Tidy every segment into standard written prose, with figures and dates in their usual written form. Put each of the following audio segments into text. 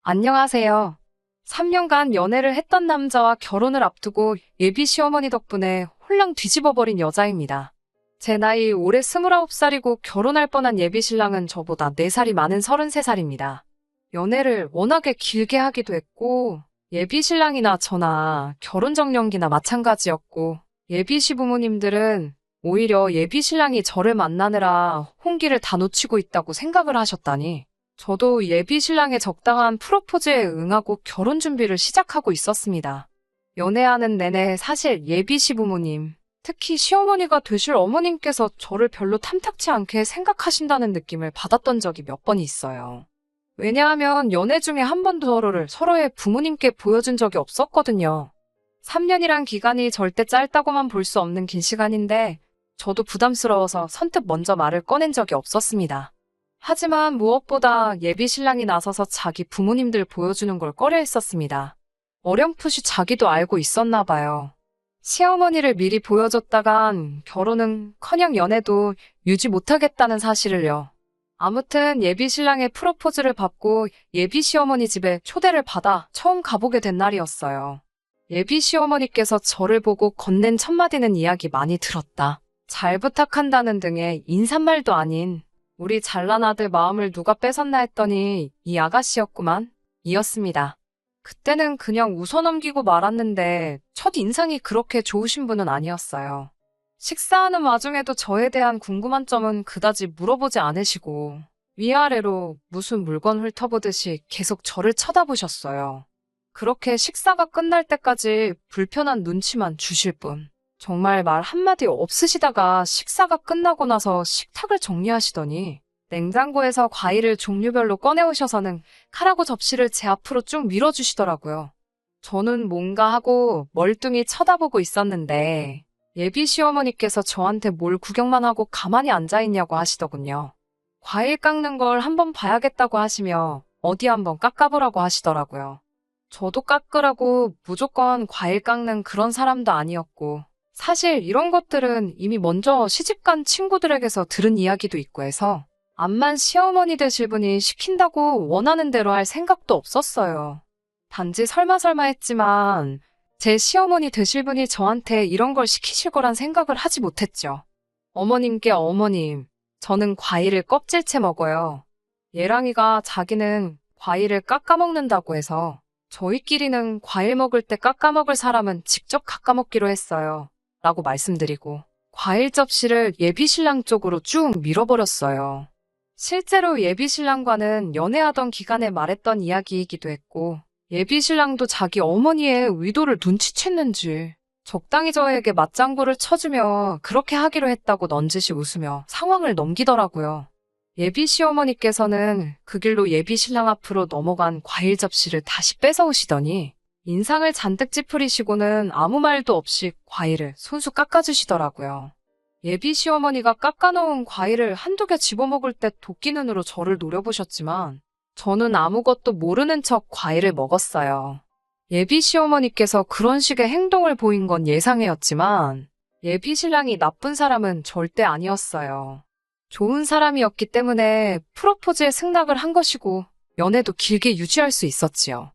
안녕하세요. 3년간 연애를 했던 남자와 결혼을 앞두고 예비 시어머니 덕분에 홀랑 뒤집어버린 여자입니다. 제 나이 올해 29살이고 결혼할 뻔한 예비 신랑은 저보다 4살이 많은 33살입니다. 연애를 워낙에 길게 하기도 했고 예비 신랑이나 저나 결혼 정년기나 마찬가지였고 예비 시부모님들은 오히려 예비 신랑이 저를 만나느라 혼기를 다 놓치고 있다고 생각을 하셨다니 저도 예비 신랑의 적당한 프로포즈에 응하고 결혼 준비를 시작하고 있었습니다. 연애하는 내내 사실 예비 시부모님, 특히 시어머니가 되실 어머님께서 저를 별로 탐탁치 않게 생각하신다는 느낌을 받았던 적이 몇 번 있어요. 왜냐하면 연애 중에 한 번도 서로의 부모님께 보여준 적이 없었거든요. 3년이란 기간이 절대 짧다고만 볼 수 없는 긴 시간인데 저도 부담스러워서 선뜻 먼저 말을 꺼낸 적이 없었습니다. 하지만 무엇보다 예비 신랑이 나서서 자기 부모님들 보여주는 걸 꺼려했었습니다. 어렴풋이 자기도 알고 있었나 봐요. 시어머니를 미리 보여줬다간 결혼은커녕 연애도 유지 못하겠다는 사실을요. 아무튼 예비 신랑의 프로포즈를 받고 예비 시어머니 집에 초대를 받아 처음 가보게 된 날이었어요. 예비 시어머니께서 저를 보고 건넨 첫마디는 이야기 많이 들었다. 잘 부탁한다는 등의 인사말도 아닌 우리 잘난 아들 마음을 누가 뺏었나 했더니 이 아가씨였구만. 이었습니다. 그때는 그냥 웃어넘기고 말았는데 첫 인상이 그렇게 좋으신 분은 아니었어요. 식사하는 와중에도 저에 대한 궁금한 점은 그다지 물어보지 않으시고 위아래로 무슨 물건 훑어보듯이 계속 저를 쳐다보셨어요. 그렇게 식사가 끝날 때까지 불편한 눈치만 주실 뿐. 정말 말 한마디 없으시다가 식사가 끝나고 나서 식탁을 정리하시더니 냉장고에서 과일을 종류별로 꺼내오셔서는 칼하고 접시를 제 앞으로 쭉 밀어주시더라고요. 저는 뭔가 하고 멀뚱히 쳐다보고 있었는데 예비 시어머니께서 저한테 뭘 구경만 하고 가만히 앉아있냐고 하시더군요. 과일 깎는 걸 한번 봐야겠다고 하시며 어디 한번 깎아보라고 하시더라고요. 저도 깎으라고 무조건 과일 깎는 그런 사람도 아니었고 사실 이런 것들은 이미 먼저 시집간 친구들에게서 들은 이야기도 있고 해서 암만 시어머니 되실 분이 시킨다고 원하는 대로 할 생각도 없었어요. 단지 설마 했지만 제 시어머니 되실 분이 저한테 이런 걸 시키실 거란 생각을 하지 못했죠. 어머님께 어머님, 저는 과일을 껍질째 먹어요. 예랑이가 자기는 과일을 깎아 먹는다고 해서 저희끼리는 과일 먹을 때 깎아 먹을 사람은 직접 깎아 먹기로 했어요. 라고 말씀드리고 과일 접시를 예비 신랑 쪽으로 쭉 밀어버렸어요. 실제로 예비 신랑과는 연애하던 기간에 말했던 이야기이기도 했고 예비 신랑도 자기 어머니의 의도를 눈치챘는지 적당히 저에게 맞장구를 쳐주며 그렇게 하기로 했다고 넌지시 웃으며 상황을 넘기더라고요. 예비 시어머니께서는 그 길로 예비 신랑 앞으로 넘어간 과일 접시를 다시 뺏어오시더니 인상을 잔뜩 찌푸리시고는 아무 말도 없이 과일을 손수 깎아주시더라고요. 예비 시어머니가 깎아놓은 과일을 한두 개 집어먹을 때 도끼 눈으로 저를 노려보셨지만 저는 아무것도 모르는 척 과일을 먹었어요. 예비 시어머니께서 그런 식의 행동을 보인 건 예상이었지만 예비 신랑이 나쁜 사람은 절대 아니었어요. 좋은 사람이었기 때문에 프로포즈에 승낙을 한 것이고 연애도 길게 유지할 수 있었지요.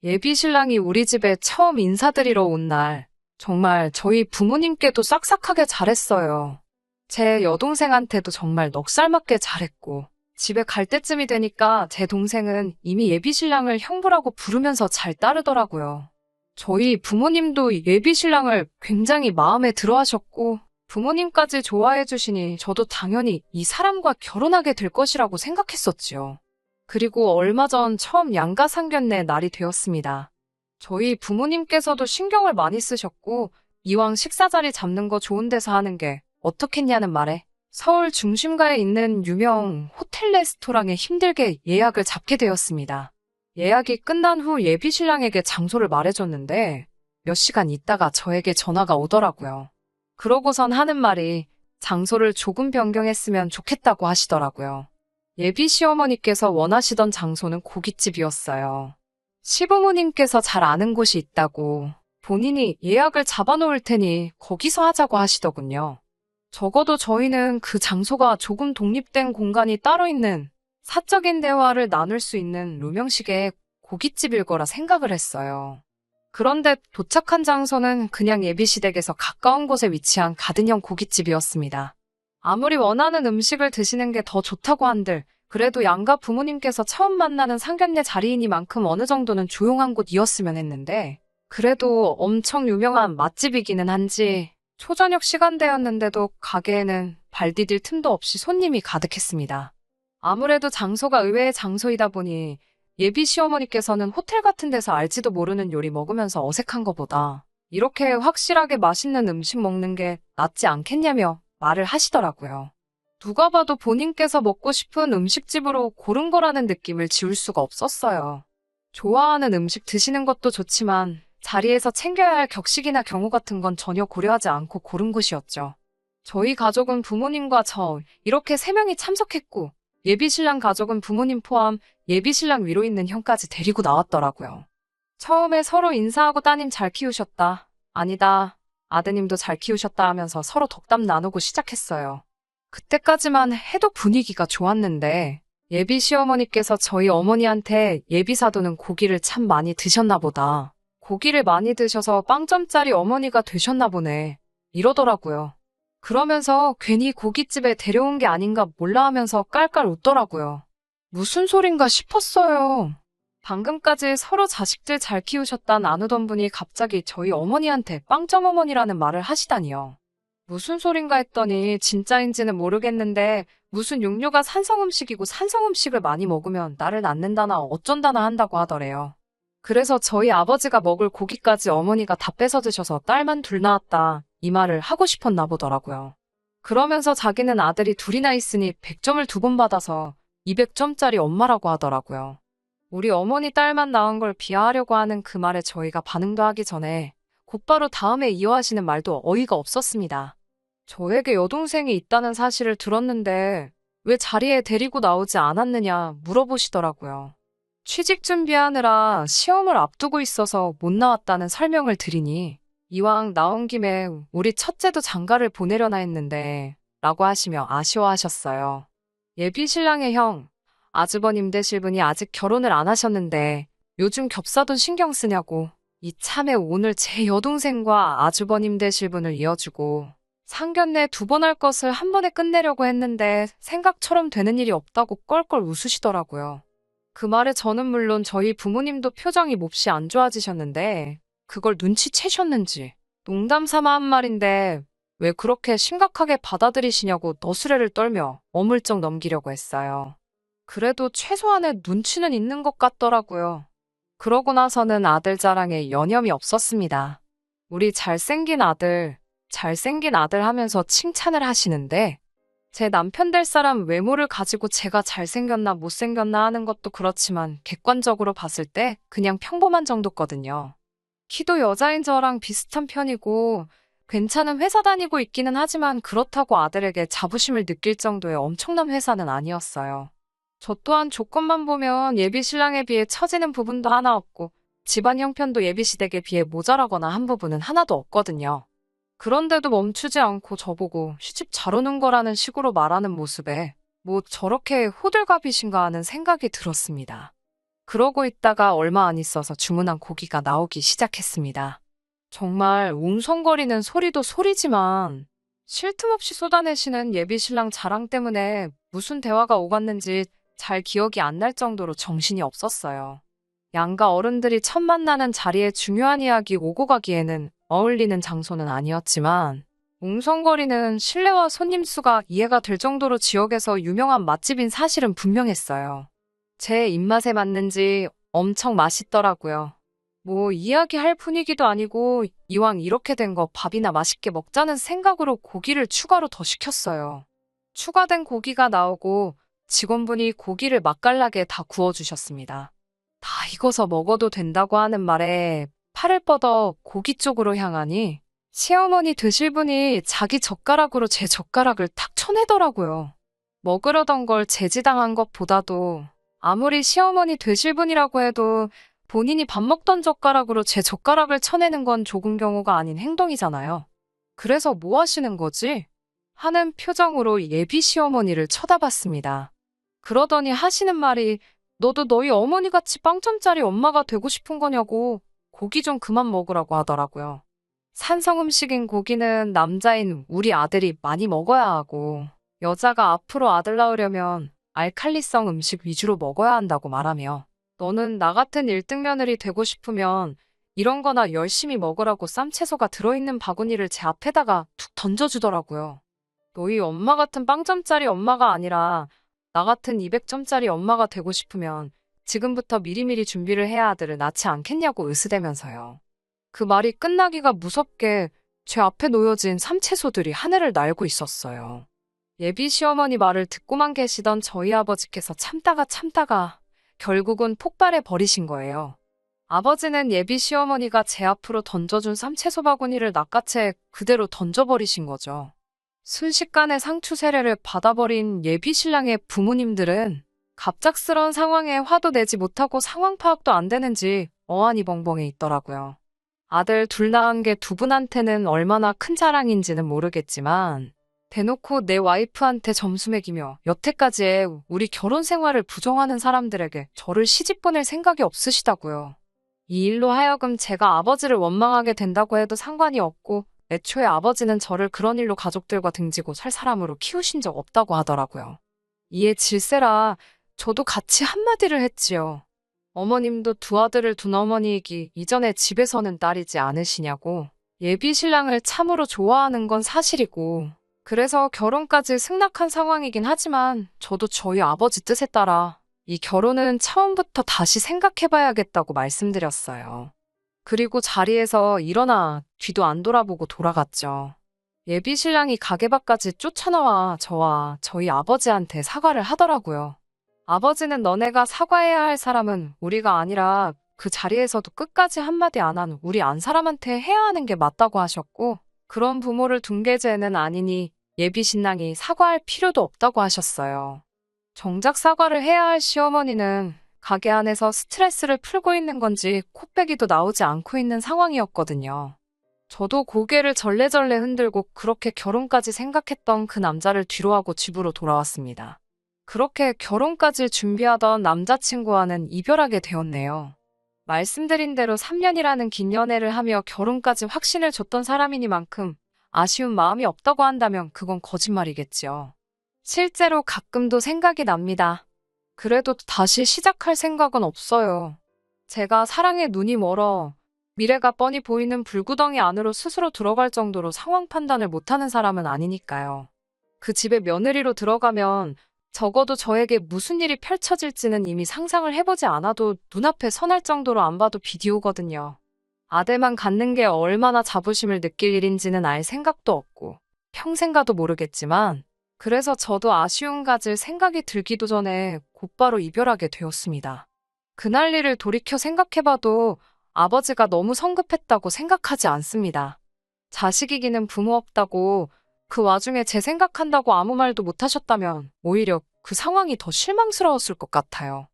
예비 신랑이 우리 집에 처음 인사드리러 온 날 정말 저희 부모님께도 싹싹하게 잘했어요. 제 여동생한테도 정말 넉살맞게 잘했고 집에 갈 때쯤이 되니까 제 동생은 이미 예비 신랑을 형부라고 부르면서 잘 따르더라고요. 저희 부모님도 예비 신랑을 굉장히 마음에 들어 하셨고 부모님까지 좋아해 주시니 저도 당연히 이 사람과 결혼하게 될 것이라고 생각했었지요. 그리고 얼마 전 처음 양가상견례 날이 되었습니다. 저희 부모님께서도 신경을 많이 쓰셨고 이왕 식사 자리 잡는 거 좋은 데서 하는 게 어떻겠냐는 말에 서울 중심가에 있는 유명 호텔 레스토랑에 힘들게 예약을 잡게 되었습니다. 예약이 끝난 후 예비 신랑에게 장소를 말해줬는데 몇 시간 있다가 저에게 전화가 오더라고요. 그러고선 하는 말이 장소를 조금 변경했으면 좋겠다고 하시더라고요. 예비 시어머니께서 원하시던 장소는 고깃집이었어요. 시부모님께서 잘 아는 곳이 있다고 본인이 예약을 잡아놓을 테니 거기서 하자고 하시더군요. 적어도 저희는 그 장소가 조금 독립된 공간이 따로 있는 사적인 대화를 나눌 수 있는 루명식의 고깃집일 거라 생각을 했어요. 그런데 도착한 장소는 그냥 예비시댁에서 가까운 곳에 위치한 가든형 고깃집이었습니다. 아무리 원하는 음식을 드시는 게 더 좋다고 한들 그래도 양가 부모님께서 처음 만나는 상견례 자리이니만큼 어느 정도는 조용한 곳이었으면 했는데 그래도 엄청 유명한 맛집이기는 한지 초저녁 시간대였는데도 가게에는 발 디딜 틈도 없이 손님이 가득했습니다. 아무래도 장소가 의외의 장소이다 보니 예비 시어머니께서는 호텔 같은 데서 알지도 모르는 요리 먹으면서 어색한 것보다 이렇게 확실하게 맛있는 음식 먹는 게 낫지 않겠냐며 말을 하시더라고요. 누가 봐도 본인께서 먹고 싶은 음식집으로 고른 거라는 느낌을 지울 수가 없었어요. 좋아하는 음식 드시는 것도 좋지만 자리에서 챙겨야 할 격식이나 경우 같은 건 전혀 고려하지 않고 고른 곳이었죠. 저희 가족은 부모님과 저 이렇게 3명이 참석했고 예비신랑 가족은 부모님 포함 예비신랑 위로 있는 형까지 데리고 나왔더라고요. 처음에 서로 인사하고 따님 잘 키우셨다. 아니다. 아드님도 잘 키우셨다 하면서 서로 덕담 나누고 시작했어요. 그때까지만 해도 분위기가 좋았는데 예비 시어머니께서 저희 어머니한테 예비 사도는 고기를 참 많이 드셨나 보다. 고기를 많이 드셔서 빵점짜리 어머니가 되셨나 보네. 이러더라고요. 그러면서 괜히 고깃집에 데려온 게 아닌가 몰라 하면서 깔깔 웃더라고요. 무슨 소린가 싶었어요. 방금까지 서로 자식들 잘 키우셨다 나누던 분이 갑자기 저희 어머니한테 빵점 어머니라는 말을 하시다니요. 무슨 소린가 했더니 진짜인지는 모르겠는데 무슨 육류가 산성음식이고 산성음식을 많이 먹으면 나를 낳는다나 어쩐다나 한다고 하더래요. 그래서 저희 아버지가 먹을 고기까지 어머니가 다 뺏어 드셔서 딸만 둘 낳았다 이 말을 하고 싶었나 보더라고요. 그러면서 자기는 아들이 둘이나 있으니 100점을 2번 받아서 200점짜리 엄마라고 하더라고요. 우리 어머니 딸만 낳은 걸 비하하려고 하는 그 말에 저희가 반응도 하기 전에 곧바로 다음에 이어하시는 말도 어이가 없었습니다. 저에게 여동생이 있다는 사실을 들었는데 왜 자리에 데리고 나오지 않았느냐 물어보시더라고요. 취직 준비하느라 시험을 앞두고 있어서 못 나왔다는 설명을 드리니 이왕 나온 김에 우리 첫째도 장가를 보내려나 했는데 라고 하시며 아쉬워하셨어요. 예비 신랑의 형, 아주버님 되실 분이 아직 결혼을 안 하셨는데 요즘 겹사돈 신경 쓰냐고 이참에 오늘 제 여동생과 아주버님 되실 분을 이어주고 상견례 2번 할 것을 한 번에 끝내려고 했는데 생각처럼 되는 일이 없다고 껄껄 웃으시더라고요. 그 말에 저는 물론 저희 부모님도 표정이 몹시 안 좋아지셨는데 그걸 눈치채셨는지 농담 삼아 한 말인데 왜 그렇게 심각하게 받아들이시냐고 너스레를 떨며 어물쩍 넘기려고 했어요. 그래도 최소한의 눈치는 있는 것 같더라고요. 그러고 나서는 아들 자랑에 여념이 없었습니다. 우리 잘생긴 아들 하면서 칭찬을 하시는데 제 남편 될 사람 외모를 가지고 제가 잘생겼나 못생겼나 하는 것도 그렇지만 객관적으로 봤을 때 그냥 평범한 정도거든요. 키도 여자인 저랑 비슷한 편이고 괜찮은 회사 다니고 있기는 하지만 그렇다고 아들에게 자부심을 느낄 정도의 엄청난 회사는 아니었어요. 저 또한 조건만 보면 예비 신랑에 비해 처지는 부분도 하나 없고 집안 형편도 예비 시댁에 비해 모자라거나 한 부분은 하나도 없거든요. 그런데도 멈추지 않고 저보고 시집 잘 오는 거라는 식으로 말하는 모습에 뭐 저렇게 호들갑이신가 하는 생각이 들었습니다. 그러고 있다가 얼마 안 있어서 주문한 고기가 나오기 시작했습니다. 정말 웅성거리는 소리도 소리지만 쉴 틈 없이 쏟아내시는 예비 신랑 자랑 때문에 무슨 대화가 오갔는지 잘 기억이 안 날 정도로 정신이 없었어요. 양가 어른들이 첫 만나는 자리에 중요한 이야기 오고 가기에는 어울리는 장소는 아니었지만 웅성거리는 실내와 손님 수가 이해가 될 정도로 지역에서 유명한 맛집인 사실은 분명했어요. 제 입맛에 맞는지 엄청 맛있더라고요. 뭐 이야기할 분위기도 아니고 이왕 이렇게 된 거 밥이나 맛있게 먹자는 생각으로 고기를 추가로 더 시켰어요. 추가된 고기가 나오고 직원분이 고기를 맛깔나게 다 구워주셨습니다. 다 익어서 먹어도 된다고 하는 말에 팔을 뻗어 고기 쪽으로 향하니 시어머니 드실 분이 자기 젓가락으로 제 젓가락을 탁 쳐내더라고요. 먹으려던 걸 제지당한 것보다도 아무리 시어머니 되실 분이라고 해도 본인이 밥 먹던 젓가락으로 제 젓가락을 쳐내는 건 좋은 경우가 아닌 행동이잖아요. 그래서 뭐 하시는 거지? 하는 표정으로 예비 시어머니를 쳐다봤습니다. 그러더니 하시는 말이 너도 너희 어머니같이 빵점짜리 엄마가 되고 싶은 거냐고 고기 좀 그만 먹으라고 하더라고요. 산성 음식인 고기는 남자인 우리 아들이 많이 먹어야 하고 여자가 앞으로 아들 낳으려면 알칼리성 음식 위주로 먹어야 한다고 말하며 너는 나 같은 1등 며느리 되고 싶으면 이런 거나 열심히 먹으라고 쌈채소가 들어있는 바구니를 제 앞에다가 툭 던져주더라고요. 너희 엄마 같은 빵점짜리 엄마가 아니라 나 같은 200점짜리 엄마가 되고 싶으면 지금부터 미리미리 준비를 해야 아들을 낳지 않겠냐고 으스대면서요. 그 말이 끝나기가 무섭게 제 앞에 놓여진 삼채소들이 하늘을 날고 있었어요. 예비 시어머니 말을 듣고만 계시던 저희 아버지께서 참다가 결국은 폭발해 버리신 거예요. 아버지는 예비 시어머니가 제 앞으로 던져준 삼채소 바구니를 낚아채 그대로 던져버리신 거죠. 순식간에 상추 세례를 받아버린 예비 신랑의 부모님들은 갑작스러운 상황에 화도 내지 못하고 상황 파악도 안 되는지 어안이 벙벙해 있더라고요. 아들 둘 낳은 게 두 분한테는 얼마나 큰 자랑인지는 모르겠지만 대놓고 내 와이프한테 점수 매기며 여태까지의 우리 결혼 생활을 부정하는 사람들에게 저를 시집 보낼 생각이 없으시다고요. 이 일로 하여금 제가 아버지를 원망하게 된다고 해도 상관이 없고 애초에 아버지는 저를 그런 일로 가족들과 등지고 살 사람으로 키우신 적 없다고 하더라고요. 이에 질세라 저도 같이 한마디를 했지요. 어머님도 두 아들을 둔 어머니이기 이전에 집에서는 딸이지 않으시냐고. 예비 신랑을 참으로 좋아하는 건 사실이고 그래서 결혼까지 승낙한 상황이긴 하지만 저도 저희 아버지 뜻에 따라 이 결혼은 처음부터 다시 생각해봐야겠다고 말씀드렸어요. 그리고 자리에서 일어나 뒤도 안 돌아보고 돌아갔죠. 예비 신랑이 가게 밖까지 쫓아나와 저와 저희 아버지한테 사과를 하더라고요. 아버지는 너네가 사과해야 할 사람은 우리가 아니라 그 자리에서도 끝까지 한마디 안 한 우리 안 사람한테 해야 하는 게 맞다고 하셨고 그런 부모를 둔 계제는 아니니 예비 신랑이 사과할 필요도 없다고 하셨어요. 정작 사과를 해야 할 시어머니는 가게 안에서 스트레스를 풀고 있는 건지 코빼기도 나오지 않고 있는 상황이었거든요. 저도 고개를 절레절레 흔들고 그렇게 결혼까지 생각했던 그 남자를 뒤로하고 집으로 돌아왔습니다. 그렇게 결혼까지 준비하던 남자친구와는 이별하게 되었네요. 말씀드린 대로 3년이라는 긴 연애를 하며 결혼까지 확신을 줬던 사람이니만큼 아쉬운 마음이 없다고 한다면 그건 거짓말이겠지요. 실제로 가끔도 생각이 납니다. 그래도 다시 시작할 생각은 없어요. 제가 사랑에 눈이 멀어 미래가 뻔히 보이는 불구덩이 안으로 스스로 들어갈 정도로 상황 판단을 못하는 사람은 아니니까요. 그 집에 며느리로 들어가면 적어도 저에게 무슨 일이 펼쳐질지는 이미 상상을 해보지 않아도 눈앞에 선할 정도로 안 봐도 비디오거든요. 아들만 갖는 게 얼마나 자부심을 느낄 일인지는 알 생각도 없고 평생 가도 모르겠지만 그래서 저도 아쉬움 가질 생각이 들기도 전에 곧바로 이별하게 되었습니다. 그날 일을 돌이켜 생각해봐도 아버지가 너무 성급했다고 생각하지 않습니다. 자식이기는 부모 없다고 그 와중에 제 생각한다고 아무 말도 못하셨다면 오히려 그 상황이 더 실망스러웠을 것 같아요.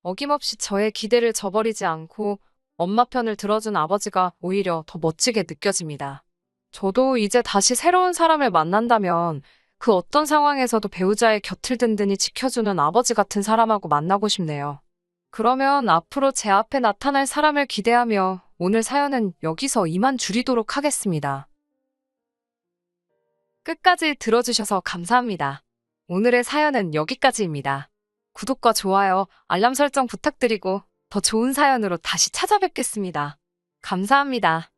어김없이 저의 기대를 저버리지 않고 엄마 편을 들어준 아버지가 오히려 더 멋지게 느껴집니다. 저도 이제 다시 새로운 사람을 만난다면 그 어떤 상황에서도 배우자의 곁을 든든히 지켜주는 아버지 같은 사람하고 만나고 싶네요. 그러면 앞으로 제 앞에 나타날 사람을 기대하며 오늘 사연은 여기서 이만 줄이도록 하겠습니다. 끝까지 들어주셔서 감사합니다. 오늘의 사연은 여기까지입니다. 구독과 좋아요, 알람 설정 부탁드리고 더 좋은 사연으로 다시 찾아뵙겠습니다. 감사합니다.